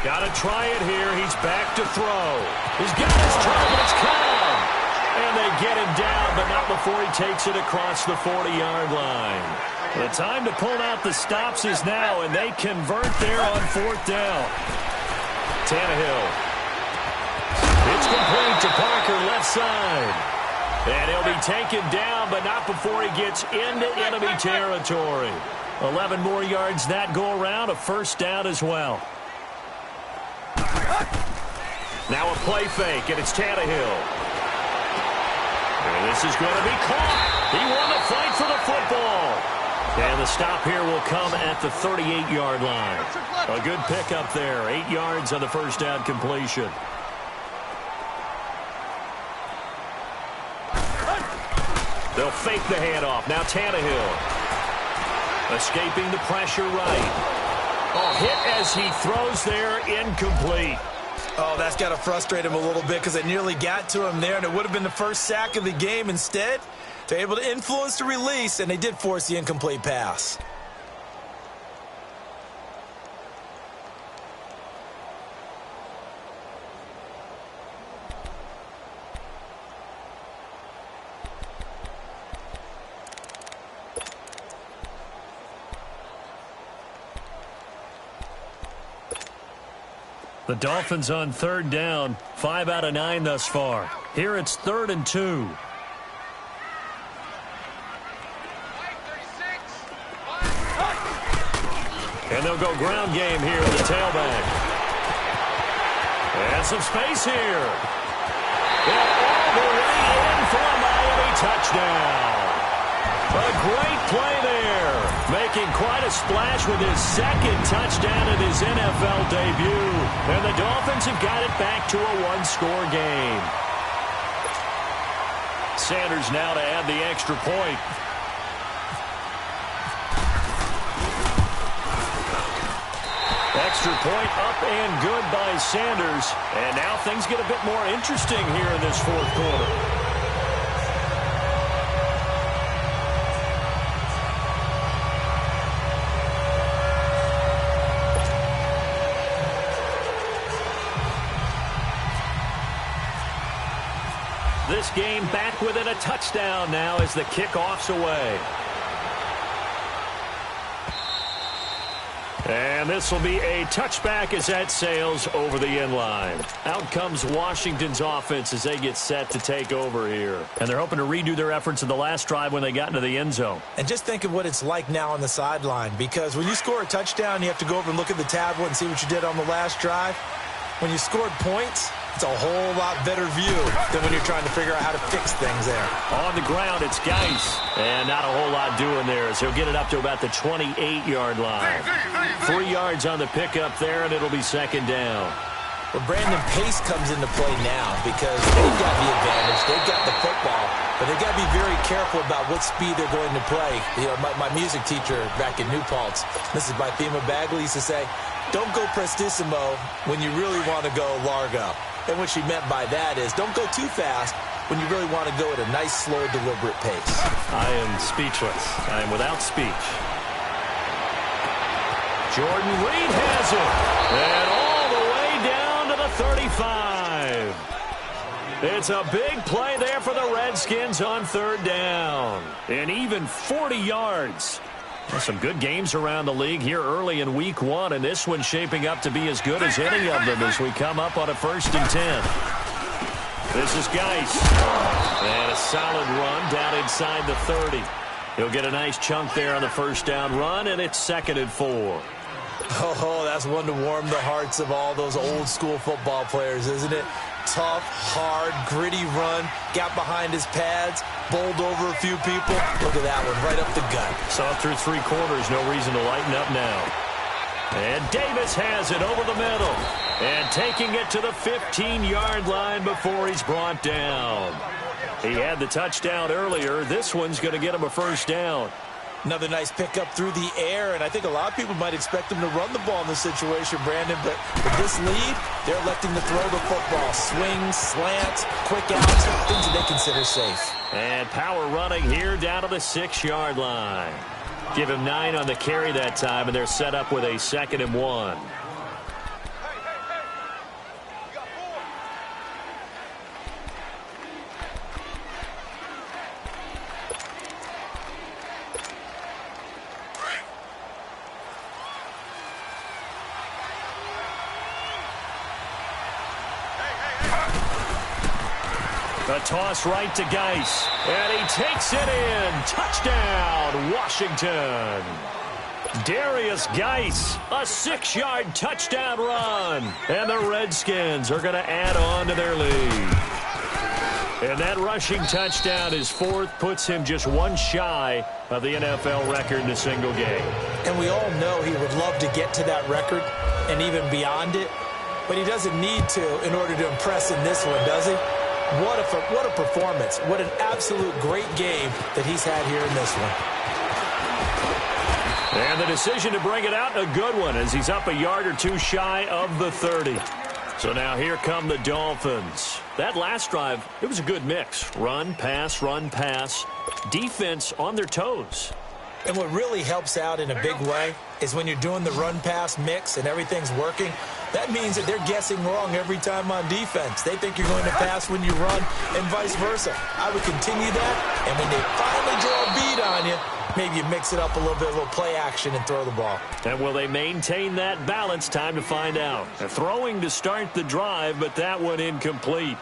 Got to try it here. He's back to throw. He's got his targets count. And they get him down, but not before he takes it across the 40-yard line. The time to pull out the stops is now, and they convert there on fourth down. Tannehill. It's complete to Parker, left side. And he'll be taken down, but not before he gets into enemy territory. 11 more yards that go around, a first down as well. Now a play fake, and it's Tannehill. And this is going to be caught. He won the fight for the football. And the stop here will come at the 38-yard line. A good pickup there, 8 yards on the first down completion. They'll fake the handoff. Now Tannehill. Escaping the pressure right. Oh, hit as he throws there, incomplete. Oh, that's got to frustrate him a little bit because it nearly got to him there, and it would have been the first sack of the game. Instead, they're able to influence the release, and they did force the incomplete pass. The Dolphins on third down, 5 out of 9 thus far. Here it's 3rd and 2. And they'll go ground game here with the tailback. And some space here. And all the way in for a Miami touchdown. A great play there. Making quite a splash with his second touchdown in his NFL debut. And the Dolphins have got it back to a one-score game. Sanders now to add the extra point. Extra point up and good by Sanders. And now things get a bit more interesting here in this fourth quarter. This game back within a touchdown now as the kickoff's away. And this will be a touchback as that sails over the end line. Out comes Washington's offense as they get set to take over here. And they're hoping to redo their efforts in the last drive when they got into the end zone. And just think of what it's like now on the sideline, because when you score a touchdown, you have to go over and look at the tablet and see what you did on the last drive. When you scored points, it's a whole lot better view than when you're trying to figure out how to fix things there. On the ground, it's Geis. And not a whole lot doing there as he'll get it up to about the 28-yard line. 3 yards on the pickup there, and it'll be second down. Well, Brandon, pace comes into play now because they've got the advantage. They've got the football, but they've got to be very careful about what speed they're going to play. You know, my music teacher back in New Paltz, Mrs. Bythema Bagley, used to say, don't go prestissimo when you really want to go largo. And what she meant by that is don't go too fast when you really want to go at a nice, slow, deliberate pace. I am speechless. I am without speech. Jordan Reed has it. And all the way down to the 35. It's a big play there for the Redskins on third down. And even 40 yards. Well, some good games around the league here early in week 1, and this one's shaping up to be as good as any of them as we come up on a 1st and 10. This is Geis. And a solid run down inside the 30. He'll get a nice chunk there on the first down run, and it's 2nd and 4. Oh, that's one to warm the hearts of all those old-school football players, isn't it? Tough, hard, gritty run, got behind his pads, bowled over a few people. Look at that one, right up the gut. Saw through 3 quarters, no reason to lighten up now. And Davis has it over the middle. And taking it to the 15-yard line before he's brought down. He had the touchdown earlier. This one's going to get him a first down. Another nice pickup through the air, and I think a lot of people might expect him to run the ball in this situation, Brandon, but with this lead, they're electing to throw the football. Swings, slants, quick outs, things that they consider safe. And power running here down to the 6-yard line. Give him 9 on the carry that time, and they're set up with a 2nd and 1. The toss right to Geis, and he takes it in. Touchdown, Washington. Darius Geis, a 6-yard touchdown run. And the Redskins are going to add on to their lead. And that rushing touchdown, his 4th, puts him just one shy of the NFL record in a single game. And we all know he would love to get to that record and even beyond it, but he doesn't need to in order to impress in this one, does he? What a performance. What an absolute great game that he's had here in this one. And the decision to bring it out, a good one, as he's up a yard or two shy of the 30. So now here come the Dolphins. That last drive, it was a good mix. Run, pass, defense on their toes. And what really helps out in a big way is when you're doing the run-pass mix and everything's working, that means that they're guessing wrong every time on defense. They think you're going to pass when you run and vice versa. I would continue that, and when they finally draw a bead on you, maybe you mix it up a little bit, a little play action, and throw the ball. And will they maintain that balance? Time to find out. They're throwing to start the drive, but that one incomplete.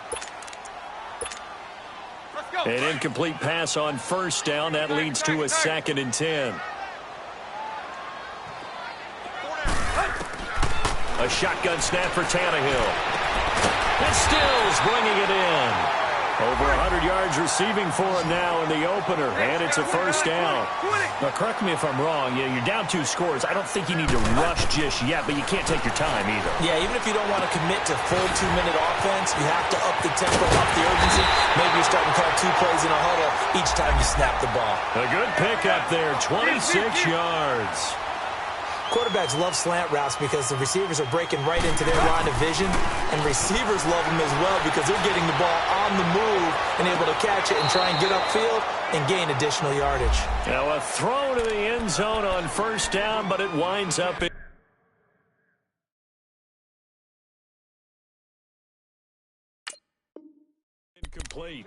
An incomplete pass on first down. That leads to a 2nd and 10. A shotgun snap for Tannehill. And Stills bringing it in. Over 100 yards receiving for him now in the opener, and it's a first down. Now, correct me if I'm wrong. You're down 2 scores. I don't think you need to rush just yet, but you can't take your time either. Yeah, even if you don't want to commit to full 2-minute offense, you have to up the tempo, up the urgency. Maybe you're starting to call 2 plays in a huddle each time you snap the ball. A good pickup there, 26 yards. Quarterbacks love slant routes because the receivers are breaking right into their line of vision, and receivers love them as well because they're getting the ball on the move and able to catch it and try and get upfield and gain additional yardage. Now a throw to the end zone on first down, but it winds up incomplete.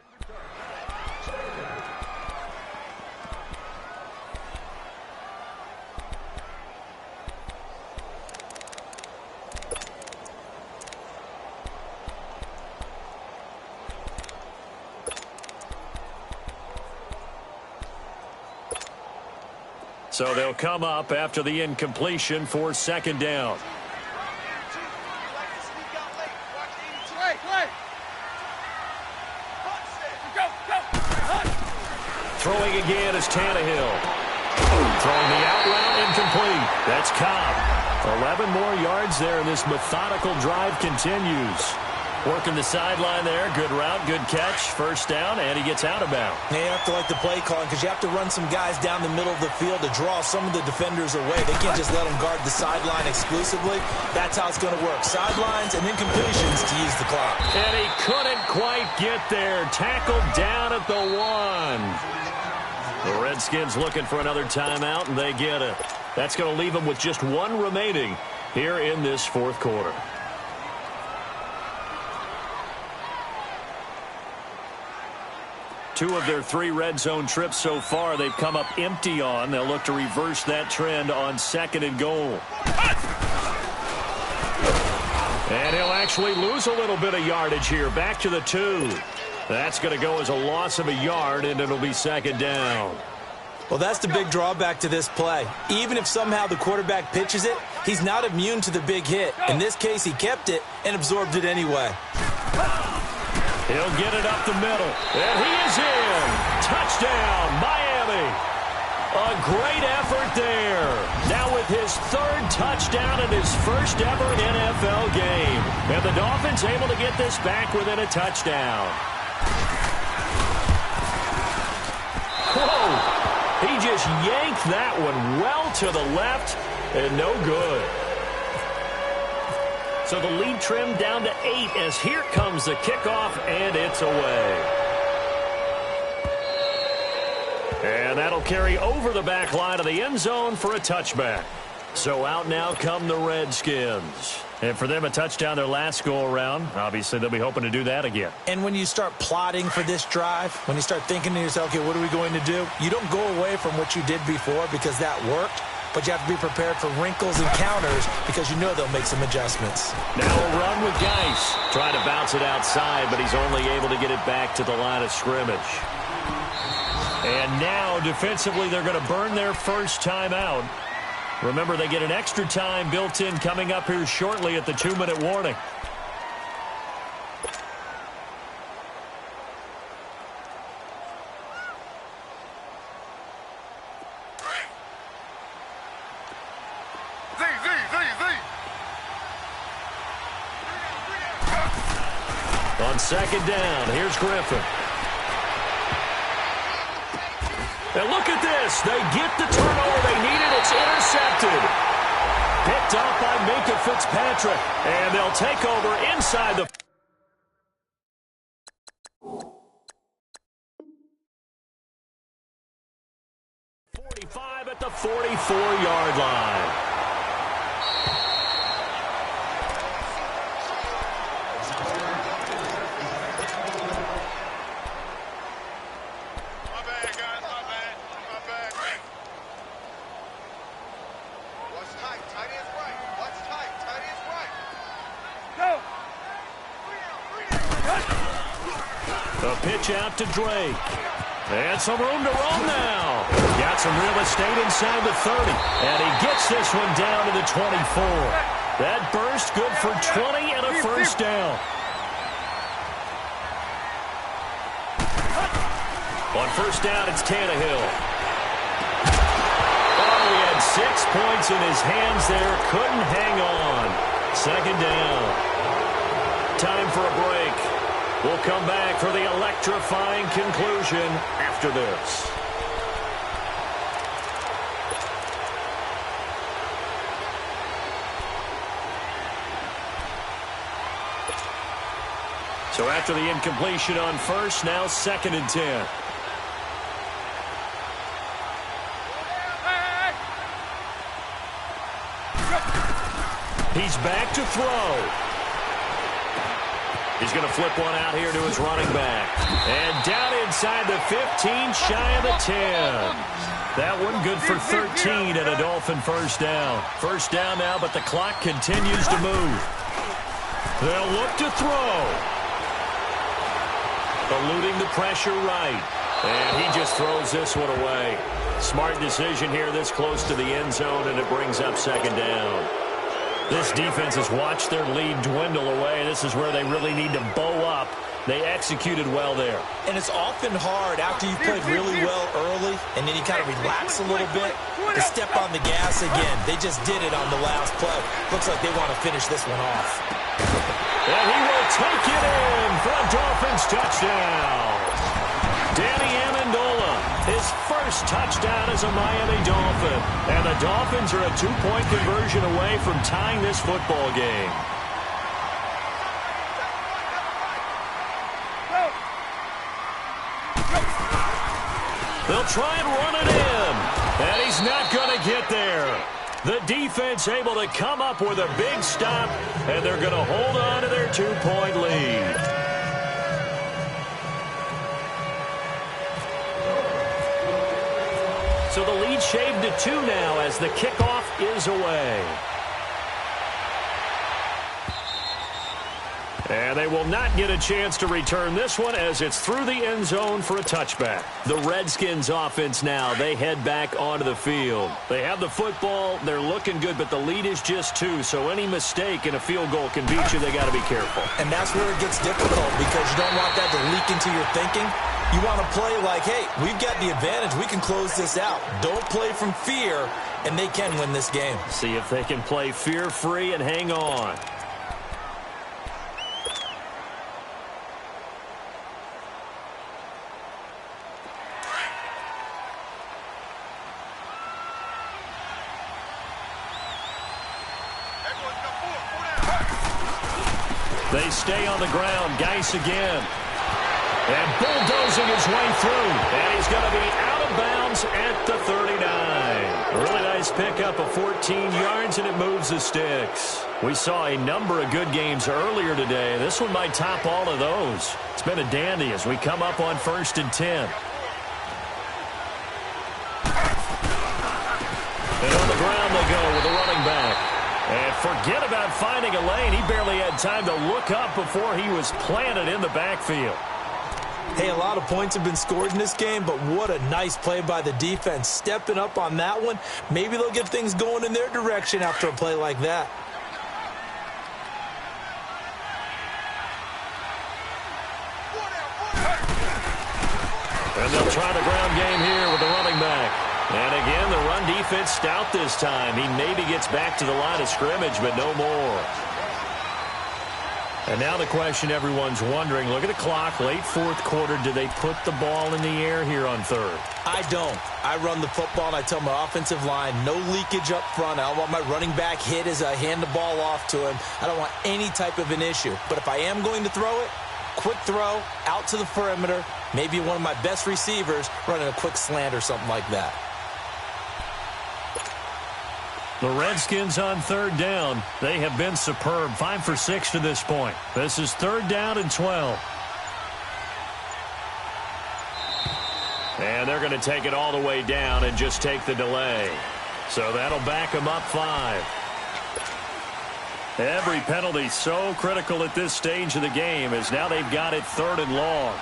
So they'll come up after the incompletion for 2nd down. Throwing again is Tannehill. Throwing the out route, incomplete. That's Cobb. 11 more yards there, and this methodical drive continues. Working the sideline there. Good route, good catch. First down, and he gets out of bounds. You have to like the play calling because you have to run some guys down the middle of the field to draw some of the defenders away. They can't just let them guard the sideline exclusively. That's how it's going to work. Sidelines and then completions to use the clock. And he couldn't quite get there. Tackled down at the 1. The Redskins looking for another timeout, and they get it. That's going to leave them with just 1 remaining here in this 4th quarter. Two of their 3 red zone trips so far, they've come up empty on. They'll look to reverse that trend on 2nd and goal. And he'll actually lose a little bit of yardage here. Back to the 2. That's going to go as a loss of a yard, and it'll be 2nd down. Well, that's the big drawback to this play. Even if somehow the quarterback pitches it, he's not immune to the big hit. In this case, he kept it and absorbed it anyway. He'll get it up the middle, and he is in. Touchdown, Miami. A great effort there. Now with his 3rd touchdown in his first ever NFL game. And the Dolphins able to get this back within a touchdown. just yanked that one well to the left, and no good. So the lead trimmed down to 8 as here comes the kickoff, and it's away. And that'll carry over the back line of the end zone for a touchback. So out now come the Redskins. And for them, a touchdown their last go-around. Obviously, they'll be hoping to do that again. And when you start plotting for this drive, when you start thinking to yourself, okay, what are we going to do? You don't go away from what you did before because that worked. But you have to be prepared for wrinkles and counters because you know they'll make some adjustments. Now a run with Geis. Trying to bounce it outside, but he's only able to get it back to the line of scrimmage. And now, defensively, they're going to burn their first time out. Remember, they get an extra time built in coming up here shortly at the 2-minute warning. On second down, here's Griffin. And look at this. They get the turnover they needed. It's intercepted. Picked off by Minka Fitzpatrick. And they'll take over inside the 45 at the 44-yard line. The pitch out to Drake. And some room to roam now. Got some real estate inside the 30. And he gets this one down to the 24. That burst good for 20 and a first down. On first down, it's Tannehill. Oh, he had 6 points in his hands there. Couldn't hang on. Second down. Time for a break. We'll come back for the electrifying conclusion after this. So after the incompletion on first, now 2nd and 10. He's back to throw. He's going to flip one out here to his running back. And down inside the 15, shy of the 10. That one good for 13 and a Dolphin first down. First down now, but the clock continues to move. They'll look to throw. Eluding the pressure right. And he just throws this one away. Smart decision here this close to the end zone, and it brings up 2nd down. This defense has watched their lead dwindle away. This is where they really need to bow up. They executed well there. And it's often hard after you've played really well early and then you kind of relax a little bit to step on the gas again. They just did it on the last play. Looks like they want to finish this one off. And he will take it in for a Dolphins touchdown. Danny Amendola, his first touchdown as a Miami Dolphin. And the Dolphins are a 2-point conversion away from tying this football game. They'll try and run it in. And he's not going to get there. The defense able to come up with a big stop. And they're going to hold on to their 2-point lead. So the lead shaved to 2 now as the kickoff is away. And they will not get a chance to return this one as it's through the end zone for a touchback. The Redskins offense now, they head back onto the field. They have the football, they're looking good, but the lead is just 2, so any mistake in a field goal can beat you. They got to be careful. And that's where it gets difficult because you don't want that to leak into your thinking. You want to play like, hey, we've got the advantage. We can close this out. Don't play from fear, and they can win this game. See if they can play fear-free and hang on. They stay on the ground. Geis again. And bulldozing his way through. And he's going to be out of bounds at the 39. A really nice pickup of 14 yards, and it moves the sticks. We saw a number of good games earlier today. This one might top all of those. It's been a dandy as we come up on 1st and 10. And on the ground they go with the running back. And forget about finding a lane. He barely had time to look up before he was planted in the backfield. Hey, a lot of points have been scored in this game, but what a nice play by the defense. Stepping up on that one. Maybe they'll get things going in their direction after a play like that. And they'll try the ground game here with the running back. And again, the run defense stout this time. He maybe gets back to the line of scrimmage, but no more. And now the question everyone's wondering, look at the clock, late 4th quarter. Do they put the ball in the air here on 3rd? I don't. I run the football, and I tell my offensive line, no leakage up front. I don't want my running back hit as I hand the ball off to him. I don't want any type of an issue. But if I am going to throw it, quick throw, out to the perimeter, maybe one of my best receivers running a quick slant or something like that. The Redskins on 3rd down. They have been superb. 5 for 6 to this point. This is 3rd down and 12. And they're going to take it all the way down and just take the delay. So that'll back them up 5. Every penalty so critical at this stage of the game as now they've got it 3rd and long.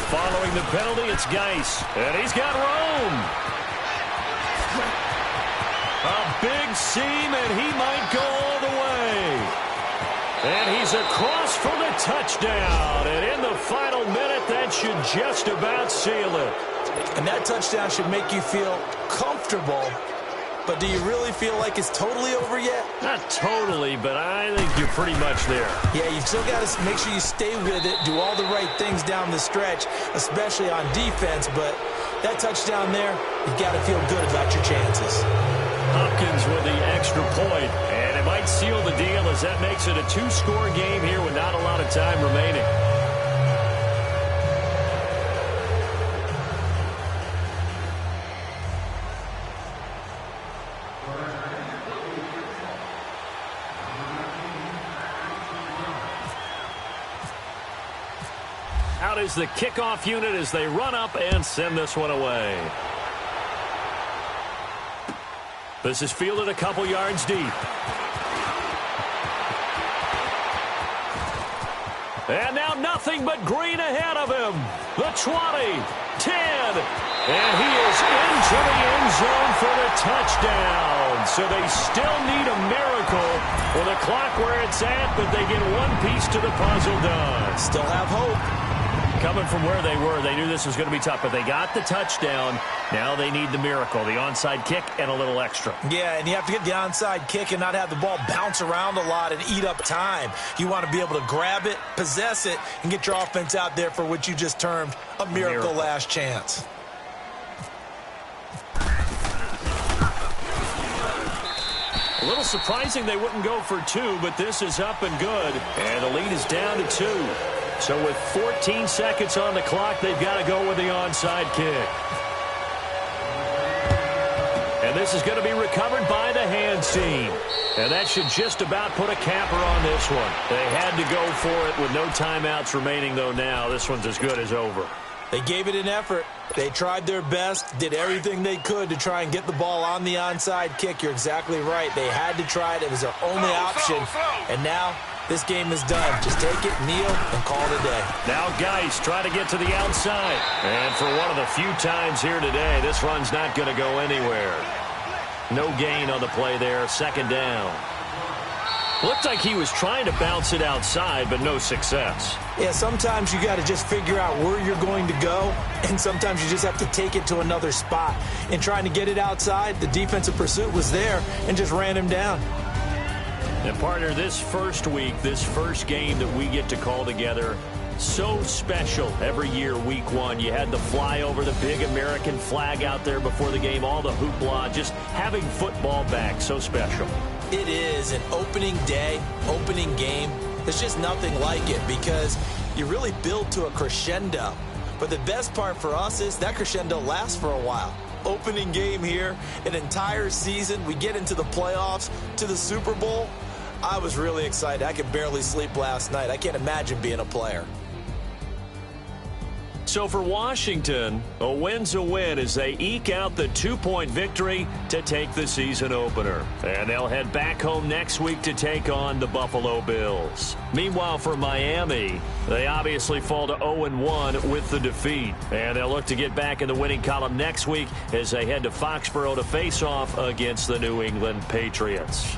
Following the penalty, it's Geis. And he's got room. A big seam, and he might go all the way. And he's across for the touchdown. And in the final minute, that should just about seal it. And that touchdown should make you feel comfortable. But do you really feel like it's totally over yet? Not totally, but I think you're pretty much there. Yeah, you've still got to make sure you stay with it, do all the right things down the stretch, especially on defense. But that touchdown there, you've got to feel good about your chances. Hopkins with the extra point, and it might seal the deal as that makes it a 2-score game here with not a lot of time remaining. Out is the kickoff unit as they run up and send this one away. This is fielded a couple yards deep. And now nothing but green ahead of him. The 20, 10, and he is into the end zone for the touchdown. So they still need a miracle with the clock where it's at, but they get one piece to the puzzle done. Still have hope. Coming from where they were, they knew this was going to be tough, but they got the touchdown. Now they need the miracle, the onside kick and a little extra. Yeah, and you have to get the onside kick and not have the ball bounce around a lot and eat up time. You want to be able to grab it, possess it, and get your offense out there for what you just termed a miracle last chance. A little surprising they wouldn't go for 2, but this is up and good. And the lead is down to 2. So with 14 seconds on the clock, they've got to go with the onside kick. And this is going to be recovered by the hands team. And that should just about put a capper on this one. They had to go for it with no timeouts remaining, though now. This one's as good as over. They gave it an effort. They tried their best, did everything they could to try and get the ball on the onside kick. You're exactly right. They had to try it. It was their only option. And now this game is done. Just take it, kneel, and call it a day. Now Geis try to get to the outside. And for one of the few times here today, this run's not going to go anywhere. No gain on the play there. 2nd down. Looked like he was trying to bounce it outside, but no success. Yeah, sometimes you got to just figure out where you're going to go, and sometimes you just have to take it to another spot. And trying to get it outside, the defensive pursuit was there and just ran him down. And partner, this first week, this first game that we get to call together, so special every year, week 1. You had the flyover, the big American flag out there before the game, all the hoopla, just having football back, so special. It is an opening day, opening game. There's just nothing like it because you really build to a crescendo. But the best part for us is that crescendo lasts for a while. Opening game here, an entire season. We get into the playoffs, to the Super Bowl. I was really excited. I could barely sleep last night. I can't imagine being a player. So for Washington, a win's a win as they eke out the 2-point victory to take the season opener. And they'll head back home next week to take on the Buffalo Bills. Meanwhile, for Miami, they obviously fall to 0-1 with the defeat. And they'll look to get back in the winning column next week as they head to Foxborough to face off against the New England Patriots.